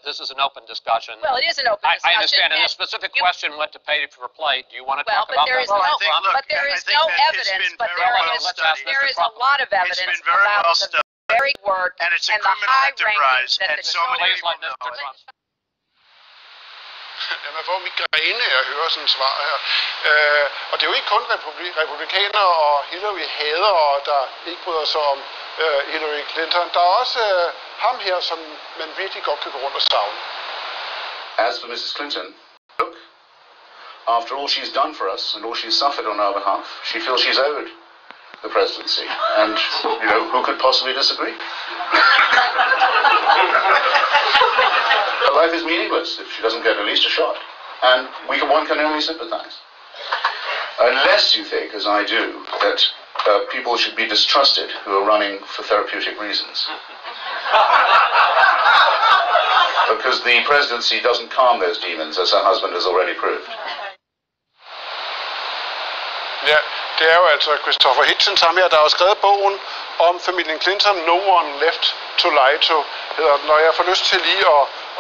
This is an open discussion. Well, it is an open discussion. I understand, and the specific question went to pay for play. Do you want to talk about that? But there is no evidence, but there is a lot of evidence about the very work and the high ranking that the children. Ja, man får migræne af at høre sådan et svar her. Og det er jo ikke kun republikanere og Hillary hadere, der ikke bryder sig om Hillary Clinton. Der er også ham her, som man virkelig godt kan gå rundt og savne. As for Mrs. Clinton, look, after all she's done for us and all she's suffered on our behalf, she feels she's owed the presidency. And, you know, who could possibly disagree? Her life is meaningless if she doesn't get at least a shot. And one can only sympathize. Unless you think, as I do, that people should be distrusted who are running for therapeutic reasons. Because the presidency doesn't calm those demons, as her husband has already proved. Ja, det er jo altså Christopher Hitchens, ham her, der har skrevet bogen om familien Clinton, No One Left to Lie To, hedder den. Og jeg får lyst til lige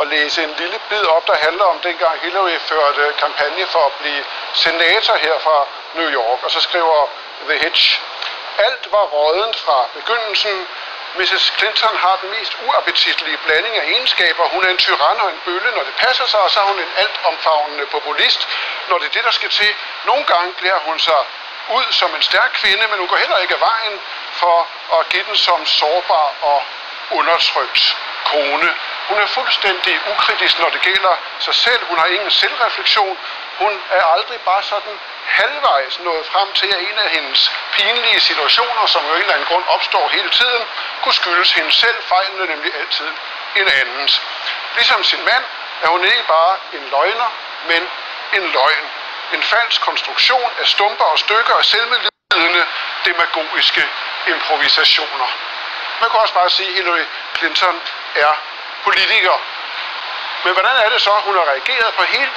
at læse en lille bid op, der handler om dengang Hillary førte kampagne for at blive senator her fra New York. Og så skriver The Hitch: alt var råddent fra begyndelsen. Mrs. Clinton har den mest uappetitlige blanding af egenskaber. Hun er en tyran og en bølle, når det passer sig, og så er hun en altomfavnende populist, når det er det, der skal til. Nogle gange klæder hun sig ud som en stærk kvinde, men hun går heller ikke af vejen for at give den som sårbar og undertrykt kone. Hun er fuldstændig ukritisk, når det gælder sig selv. Hun har ingen selvreflektion. Hun er aldrig bare sådan halvvejs nået frem til, at en af hendes pinlige situationer, som jo en eller anden grund opstår hele tiden, kunne skyldes hende selv. Fejlen er nemlig altid en andens. Ligesom sin mand er hun ikke bare en løgner, men en løgn. En falsk konstruktion af stumper og stykker af selvmedlidende demagogiske improvisationer. Man kan også bare sige, at Hillary Clinton er politiker. Men hvordan er det så, hun har reageret på hele